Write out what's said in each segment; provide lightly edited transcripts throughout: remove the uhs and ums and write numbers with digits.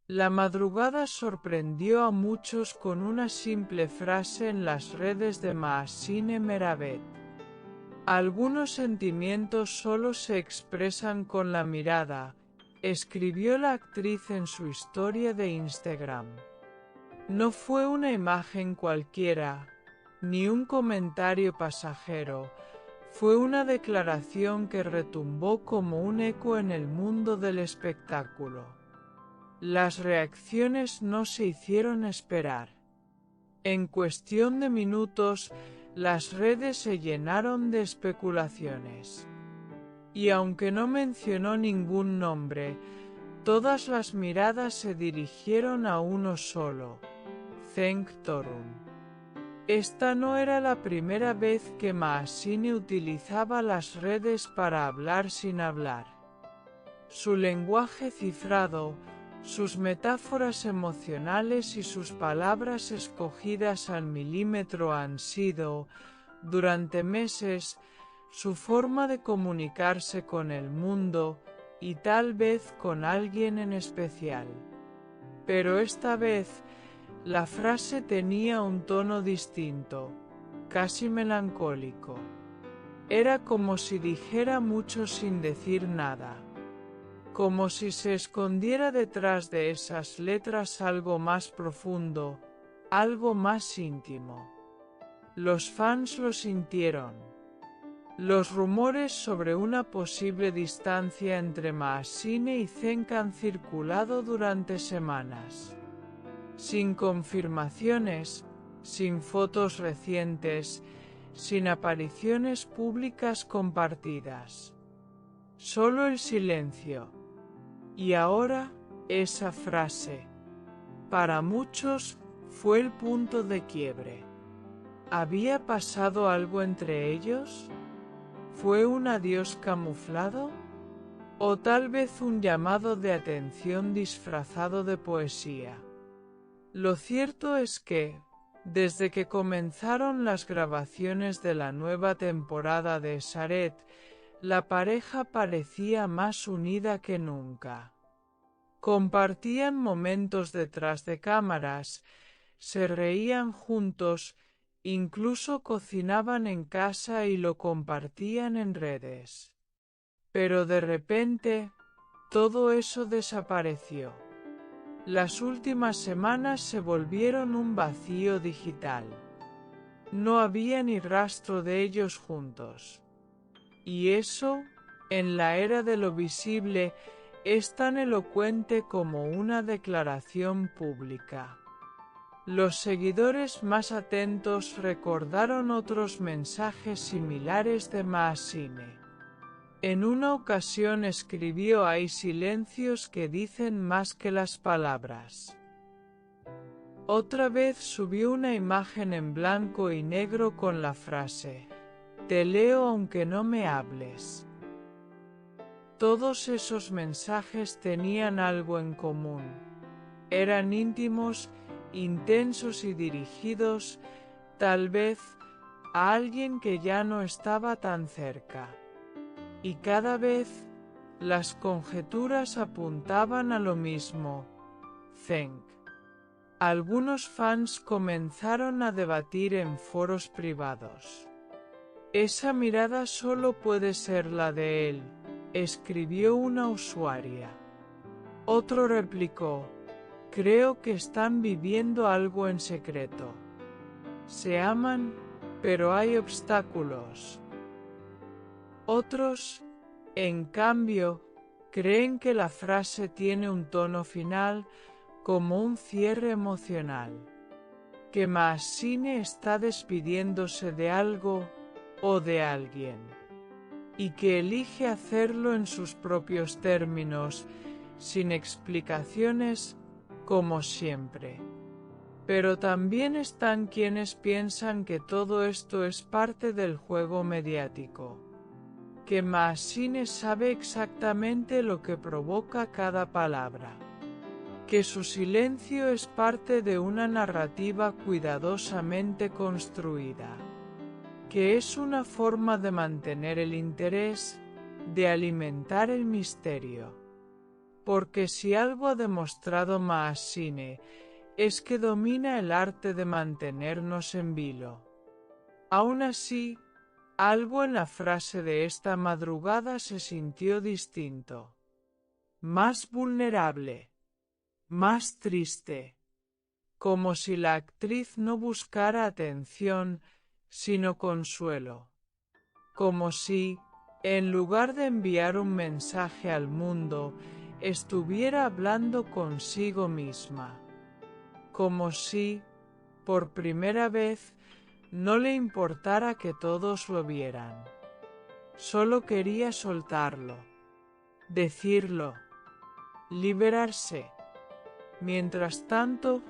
La madrugada sorprendió a muchos con una simple frase en las redes de Mahsine Meravet. Algunos sentimientos solo se expresan con la mirada, escribió la actriz en su historia de Instagram. No fue una imagen cualquiera, ni un comentario pasajero, fue una declaración que retumbó como un eco en el mundo del espectáculo. Las reacciones no se hicieron esperar. En cuestión de minutos, las redes se llenaron de especulaciones. Y aunque no mencionó ningún nombre, todas las miradas se dirigieron a uno solo, Cenk Torun. Esta no era la primera vez que Mahsine utilizaba las redes para hablar sin hablar. Su lenguaje cifrado, sus metáforas emocionales y sus palabras escogidas al milímetro han sido, durante meses, su forma de comunicarse con el mundo y tal vez con alguien en especial. Pero esta vez, la frase tenía un tono distinto, casi melancólico. Era como si dijera mucho sin decir nada. Como si se escondiera detrás de esas letras algo más profundo, algo más íntimo. Los fans lo sintieron. Los rumores sobre una posible distancia entre Mahsine y Cenk han circulado durante semanas. Sin confirmaciones, sin fotos recientes, sin apariciones públicas compartidas. Solo el silencio. Y ahora, esa frase. Para muchos, fue el punto de quiebre. ¿Había pasado algo entre ellos? ¿Fue un adiós camuflado? ¿O tal vez un llamado de atención disfrazado de poesía? Lo cierto es que, desde que comenzaron las grabaciones de la nueva temporada de Sharet, la pareja parecía más unida que nunca. Compartían momentos detrás de cámaras, se reían juntos, incluso cocinaban en casa y lo compartían en redes. Pero de repente, todo eso desapareció. Las últimas semanas se volvieron un vacío digital. No había ni rastro de ellos juntos. Y eso, en la era de lo visible, es tan elocuente como una declaración pública. Los seguidores más atentos recordaron otros mensajes similares de Mahsine. En una ocasión escribió: «Hay silencios que dicen más que las palabras». Otra vez subió una imagen en blanco y negro con la frase: «Te leo aunque no me hables». Todos esos mensajes tenían algo en común. Eran íntimos, intensos y dirigidos, tal vez, a alguien que ya no estaba tan cerca. Y cada vez, las conjeturas apuntaban a lo mismo: Cenk. Algunos fans comenzaron a debatir en foros privados. «Esa mirada solo puede ser la de él», escribió una usuaria. Otro replicó: «Creo que están viviendo algo en secreto. Se aman, pero hay obstáculos». Otros, en cambio, creen que la frase tiene un tono final, como un cierre emocional. Que Mahsine está despidiéndose de algo, o de alguien. Y que elige hacerlo en sus propios términos, sin explicaciones, como siempre. Pero también están quienes piensan que todo esto es parte del juego mediático. Que Mahsine sabe exactamente lo que provoca cada palabra. Que su silencio es parte de una narrativa cuidadosamente construida. Que es una forma de mantener el interés, de alimentar el misterio. Porque si algo ha demostrado Maasine, es que domina el arte de mantenernos en vilo. Aún así, algo en la frase de esta madrugada se sintió distinto. Más vulnerable. Más triste. Como si la actriz no buscara atención, sino consuelo. Como si, en lugar de enviar un mensaje al mundo, estuviera hablando consigo misma. Como si, por primera vez, no le importara que todos lo vieran. Solo quería soltarlo, decirlo, liberarse. Mientras tanto,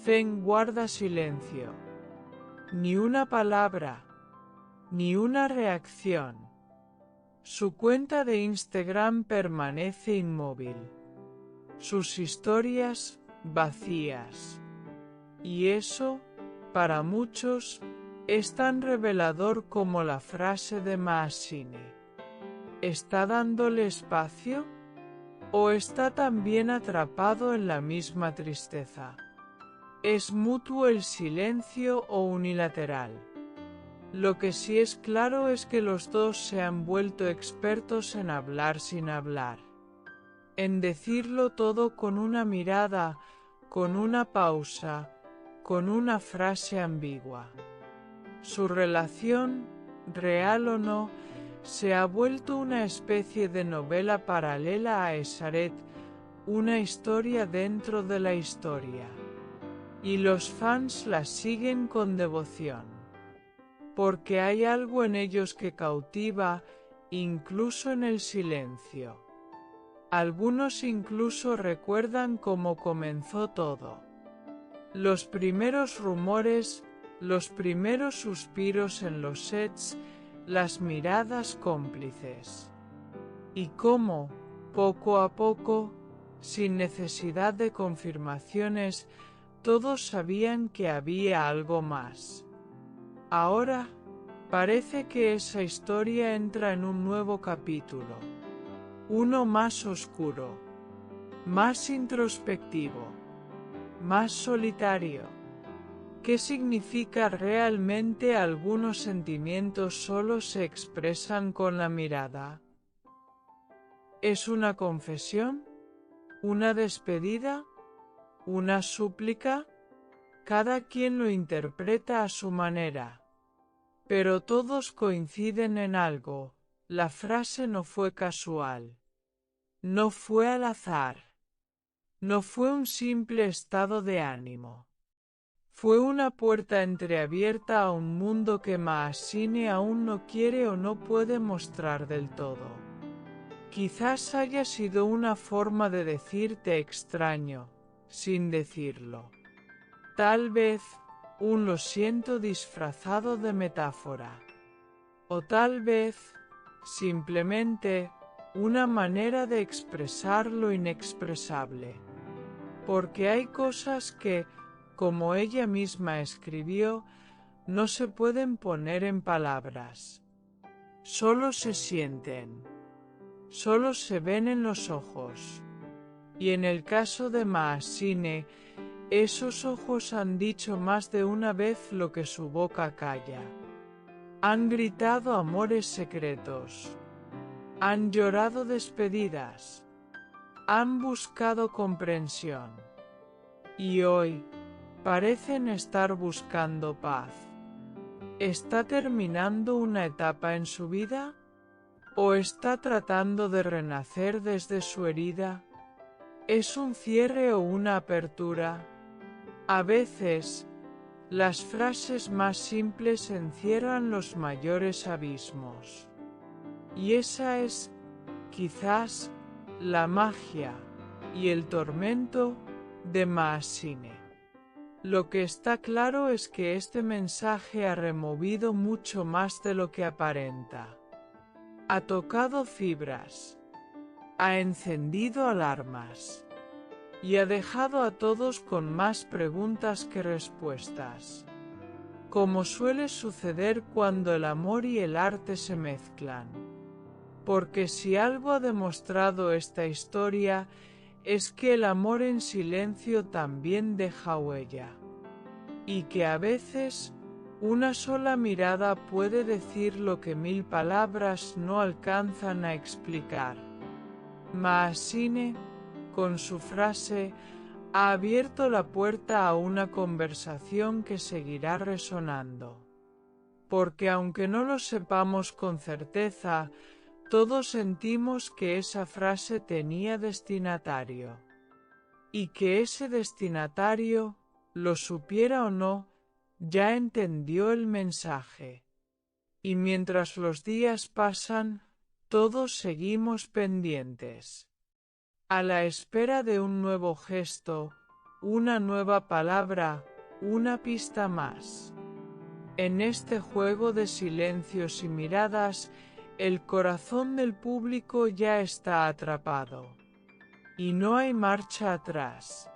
Feng guarda silencio. Ni una palabra, ni una reacción. Su cuenta de Instagram permanece inmóvil. Sus historias vacías. Y eso, para muchos, es tan revelador como la frase de Maasine. ¿Está dándole espacio? ¿O está también atrapado en la misma tristeza? ¿Es mutuo el silencio o unilateral? Lo que sí es claro es que los dos se han vuelto expertos en hablar sin hablar. En decirlo todo con una mirada, con una pausa, con una frase ambigua. Su relación, real o no, se ha vuelto una especie de novela paralela a Esaret, una historia dentro de la historia. Y los fans la siguen con devoción. Porque hay algo en ellos que cautiva, incluso en el silencio. Algunos incluso recuerdan cómo comenzó todo. Los primeros rumores, los primeros suspiros en los sets, las miradas cómplices. Y cómo, poco a poco, sin necesidad de confirmaciones, todos sabían que había algo más. Ahora, parece que esa historia entra en un nuevo capítulo. Uno más oscuro, más introspectivo, más solitario. ¿Qué significa realmente algunos sentimientos solo se expresan con la mirada? ¿Es una confesión? ¿Una despedida? ¿Una súplica? Cada quien lo interpreta a su manera. Pero todos coinciden en algo, la frase no fue casual. No fue al azar. No fue un simple estado de ánimo. Fue una puerta entreabierta a un mundo que Maasine aún no quiere o no puede mostrar del todo. Quizás haya sido una forma de decirte extraño, sin decirlo. Tal vez, un lo siento disfrazado de metáfora. O tal vez, simplemente, una manera de expresar lo inexpresable. Porque hay cosas que, como ella misma escribió, no se pueden poner en palabras. Solo se sienten. Solo se ven en los ojos. Y en el caso de Maasine, esos ojos han dicho más de una vez lo que su boca calla. Han gritado amores secretos. Han llorado despedidas. Han buscado comprensión. Y hoy, parecen estar buscando paz. ¿Está terminando una etapa en su vida? ¿O está tratando de renacer desde su herida? ¿Es un cierre o una apertura? A veces, las frases más simples encierran los mayores abismos. Y esa es, quizás, la magia y el tormento de Maasine. Lo que está claro es que este mensaje ha removido mucho más de lo que aparenta. Ha tocado fibras. Ha encendido alarmas. Y ha dejado a todos con más preguntas que respuestas. Como suele suceder cuando el amor y el arte se mezclan. Porque si algo ha demostrado esta historia, es que el amor en silencio también deja huella. Y que a veces, una sola mirada puede decir lo que 1000 palabras no alcanzan a explicar. Maasine, con su frase, ha abierto la puerta a una conversación que seguirá resonando. Porque aunque no lo sepamos con certeza, todos sentimos que esa frase tenía destinatario. Y que ese destinatario, lo supiera o no, ya entendió el mensaje. Y mientras los días pasan, todos seguimos pendientes. A la espera de un nuevo gesto, una nueva palabra, una pista más. En este juego de silencios y miradas, el corazón del público ya está atrapado. Y no hay marcha atrás.